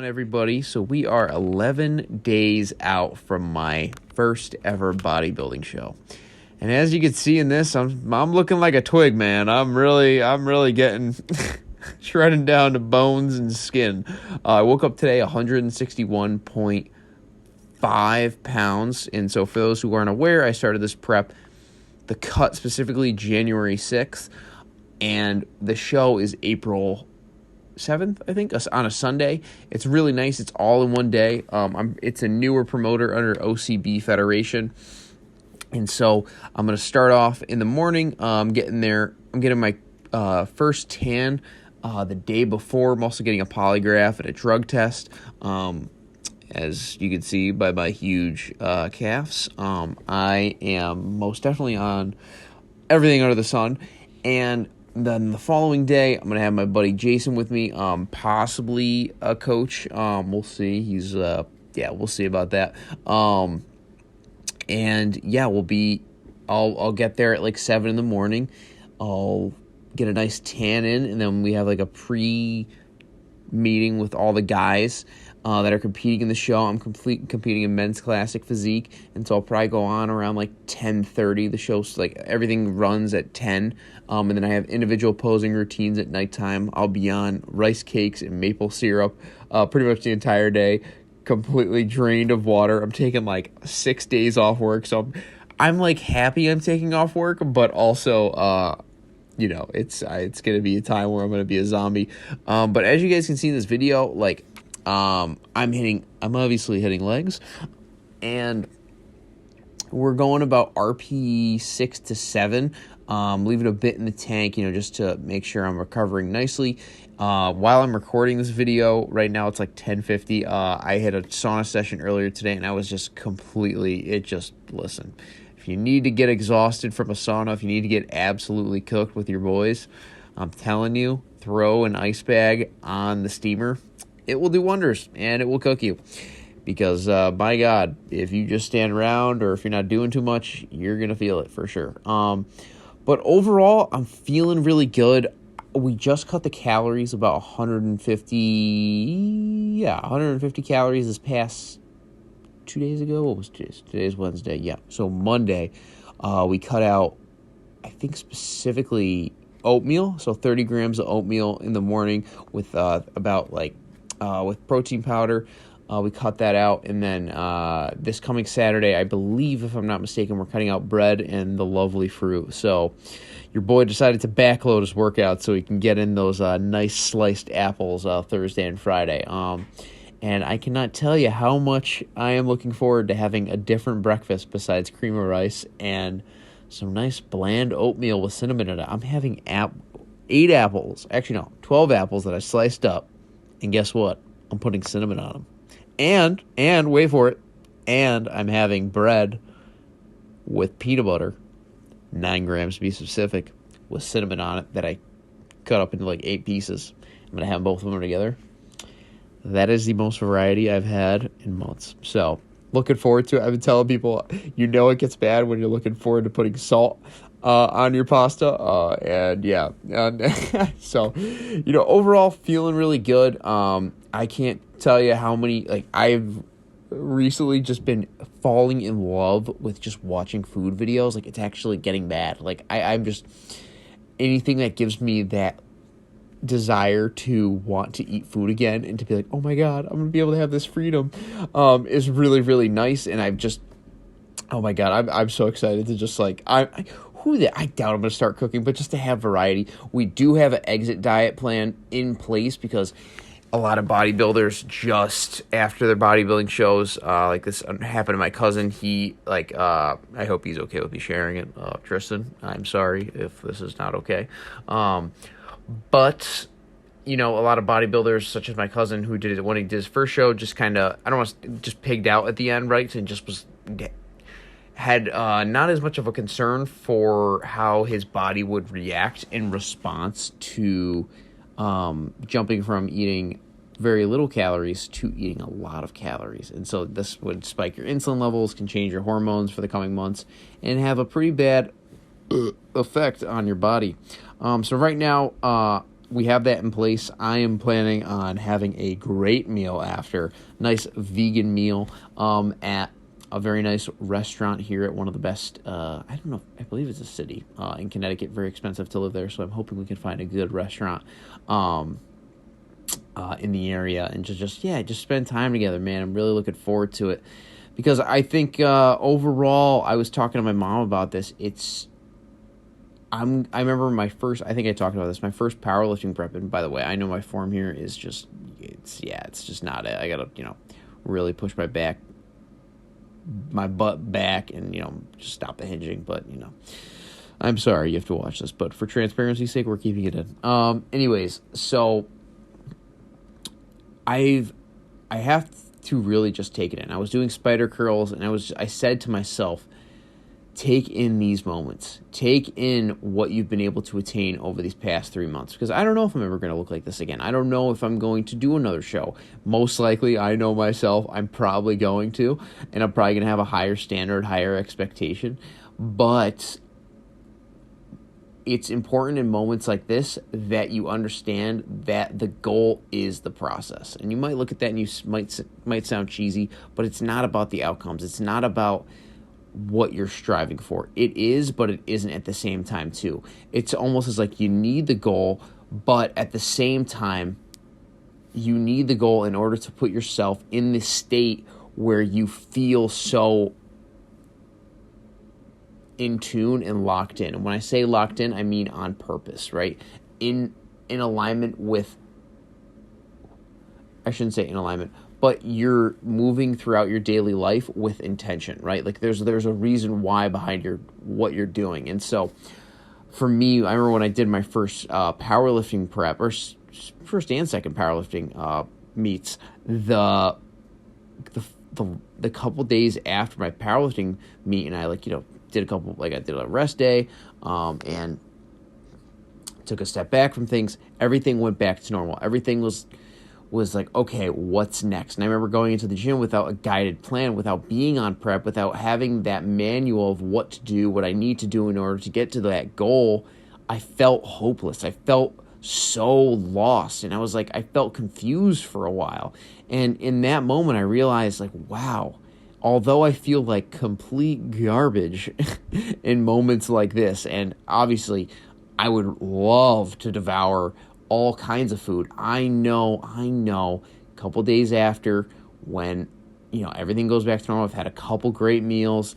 everybody? So we are 11 days out from my first ever bodybuilding show. And as you can see in this, I'm looking like a twig, man. I'm really getting shredding down to bones and skin. I woke up today 161.5 pounds. And so for those who aren't aware, I started this prep, the cut specifically January 6th. And the show is April 7th, I think, on a Sunday. It's really nice. It's all in one day. It's a newer promoter under OCB Federation. And so I'm going to start off in the morning. Getting there. I'm getting my first tan the day before. I'm also getting a polygraph and a drug test. As you can see by my huge calves, I am most definitely on everything under the sun. And then the following day, I'm going to have my buddy Jason with me, possibly a coach. We'll see. We'll see about that. And yeah, I'll get there at like 7 in the morning. I'll get a nice tan in, and then we have like a pre-meeting with all the guys that are competing in the show. I'm competing in men's classic physique, and so I'll probably go on around like 10:30. The show's like everything runs at 10, and then I have individual posing routines at nighttime. I'll be on rice cakes and maple syrup pretty much the entire day, completely drained of water. I'm taking like 6 days off work, so I'm like happy I'm taking off work, but also it's gonna be a time where I'm gonna be a zombie. But as you guys can see in this video, like I'm obviously hitting legs, and we're going about RP 6 to 7, leaving a bit in the tank, just to make sure I'm recovering nicely. While I'm recording this video right now, it's like 10:50. I had a sauna session earlier today, and I was just listen, if you need to get exhausted from a sauna, if you need to get absolutely cooked with your boys, I'm telling you, throw an ice bag on the steamer. It will do wonders, and it will cook you. Because, by God, if you just stand around or if you're not doing too much, you're going to feel it for sure. But overall, I'm feeling really good. We just cut the calories, about 150 calories this past 2 days ago. What was today's? Today's Wednesday, yeah. So Monday, we cut out, I think specifically oatmeal. So 30 grams of oatmeal in the morning with with protein powder. We cut that out, and then this coming Saturday, I believe, if I'm not mistaken, we're cutting out bread and the lovely fruit. So your boy decided to backload his workout so he can get in those nice sliced apples Thursday and Friday. And I cannot tell you how much I am looking forward to having a different breakfast besides cream of rice and some nice bland oatmeal with cinnamon in it. I'm having 12 apples that I sliced up, and guess what? I'm putting cinnamon on them. And wait for it, and I'm having bread with peanut butter, 9 grams to be specific, with cinnamon on it that I cut up into like 8 pieces. I'm going to have both of them together. That is the most variety I've had in months. So, looking forward to it. I've been telling people, it gets bad when you're looking forward to putting salt on your pasta. So, overall feeling really good. I can't tell you how many, I've recently just been falling in love with just watching food videos. It's actually getting bad. I'm just, anything that gives me that desire to want to eat food again and to be like, oh my God, I'm going to be able to have this freedom, is really, really nice. And oh my God, I'm so excited to just I doubt I'm going to start cooking, but just to have variety. We do have an exit diet plan in place because a lot of bodybuilders just after their bodybuilding shows, like this happened to my cousin. He I hope he's okay with me sharing it. Tristan, I'm sorry if this is not okay. But a lot of bodybuilders, such as my cousin, who did it when he did his first show, just kind of, just pigged out at the end, right? And just had not as much of a concern for how his body would react in response to jumping from eating very little calories to eating a lot of calories. And so this would spike your insulin levels, can change your hormones for the coming months, and have a pretty bad effect on your body. So right now, we have that in place. I am planning on having a great meal after. Nice vegan meal at a very nice restaurant here at one of the best, I don't know, I believe it's a city in Connecticut. Very expensive to live there, so I'm hoping we can find a good restaurant in the area and just spend time together, man. I'm really looking forward to it because I think overall, I was talking to my mom about this. I remember my first, I think I talked about this, my first powerlifting prep, and by the way, I know my form here is just, it's just not it. I gotta, really push my butt back and, just stop the hinging, but, I'm sorry you have to watch this, but for transparency's sake, we're keeping it in. Anyways, so I have to really just take it in. I was doing spider curls, and I said to myself, take in these moments. Take in what you've been able to attain over these past 3 months. Because I don't know if I'm ever going to look like this again. I don't know if I'm going to do another show. Most likely, I know myself, I'm probably going to. And I'm probably going to have a higher standard, higher expectation. But it's important in moments like this that you understand that the goal is the process. And you might look at that and you might sound cheesy, but it's not about the outcomes. It's not about what you're striving for. It is, but it isn't at the same time too. It's almost as like you need the goal, but at the same time, you need the goal in order to put yourself in this state where you feel so in tune and locked in. And when I say locked in, I mean on purpose, right? In alignment with, I shouldn't say in alignment, but you're moving throughout your daily life with intention, right? Like there's a reason why behind what you're doing. And so for me, I remember when I did my first powerlifting prep, or first and second powerlifting meets, the couple days after my powerlifting meet, and I did I did a rest day, and took a step back from things. Everything went back to normal. Everything was like, okay, what's next? And I remember going into the gym without a guided plan, without being on prep, without having that manual of what to do, what I need to do in order to get to that goal. I felt hopeless. I felt so lost. And I felt confused for a while. And in that moment, I realized, wow, although I feel like complete garbage in moments like this, and obviously I would love to devour all kinds of food. I know, a couple days after, when, everything goes back to normal, I've had a couple great meals,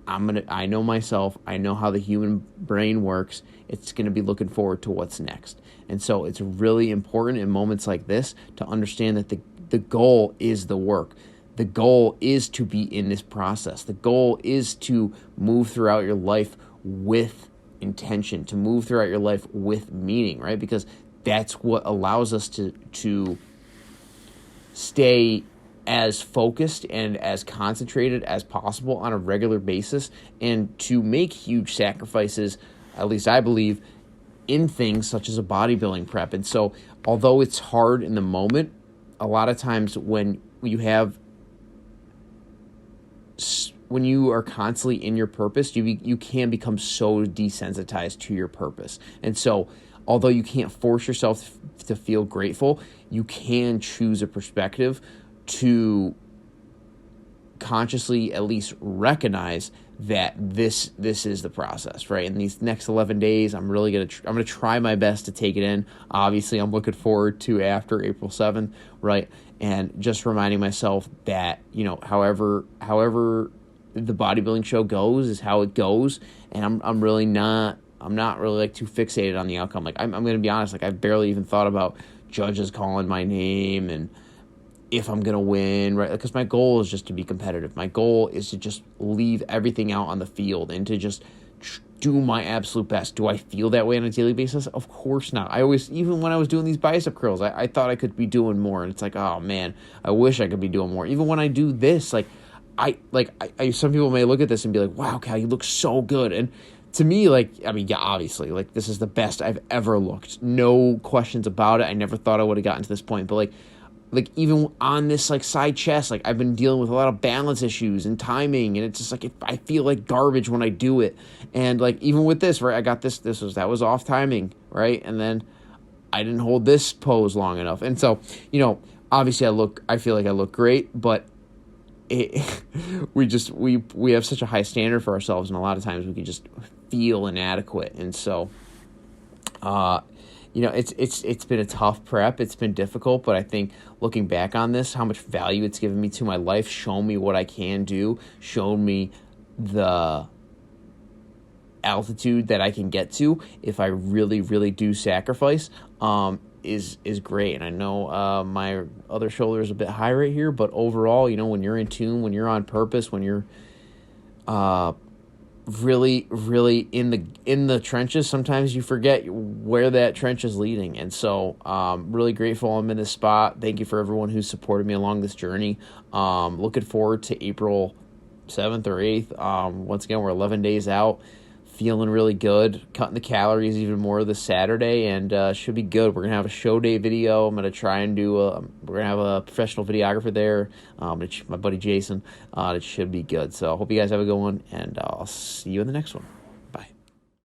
I know myself, I know how the human brain works, it's going to be looking forward to what's next. And so it's really important in moments like this to understand that the goal is the work. The goal is to be in this process. The goal is to move throughout your life with intention, to move throughout your life with meaning, right? Because that's what allows us to stay as focused and as concentrated as possible on a regular basis, and to make huge sacrifices, at least I believe, in things such as a bodybuilding prep. And so although it's hard in the moment, a lot of times when you are constantly in your purpose, you can become so desensitized to your purpose. And so although you can't force yourself to feel grateful, you can choose a perspective to consciously at least recognize that this is the process, right? In these next 11 days, I'm really going to try my best to take it in. Obviously, I'm looking forward to after April 7th, right? And just reminding myself that, however the bodybuilding show goes is how it goes, and I'm not really too fixated on the outcome. I'm going to be honest, I've barely even thought about judges calling my name and if I'm going to win, right? Because my goal is just to be competitive. My goal is to just leave everything out on the field and to just do my absolute best. Do I feel that way on a daily basis? Of course not. Even when I was doing these bicep curls, I thought I could be doing more, and it's oh man, I wish I could be doing more. Even when I do this, some people may look at this and be like, wow, Cal, you look so good. And to me, obviously, this is the best I've ever looked. No questions about it. I never thought I would have gotten to this point, but even on this side chest, I've been dealing with a lot of balance issues and timing, and it's just I feel like garbage when I do it. And even with this, right, I got that was off timing, right? And then I didn't hold this pose long enough. And so, obviously I feel like I look great, but we have such a high standard for ourselves, and a lot of times we can just feel inadequate. And so, it's been a tough prep. It's been difficult, but I think looking back on this, how much value it's given me to my life, shown me what I can do, shown me the altitude that I can get to if I really, really do sacrifice, is great. And I know my other shoulder is a bit high right here, but overall, when you're in tune, when you're on purpose, when you're really, really in the trenches, sometimes you forget where that trench is leading. And so really grateful I'm in this spot. Thank you for everyone who supported me along this journey. Looking forward to April 7th or 8th. Once again, we're 11 days out. Feeling really good, cutting the calories even more this Saturday, and should be good. We're going to have a show day video. I'm going to try and we're going to have a professional videographer there, my buddy Jason. It should be good. So I hope you guys have a good one, and I'll see you in the next one.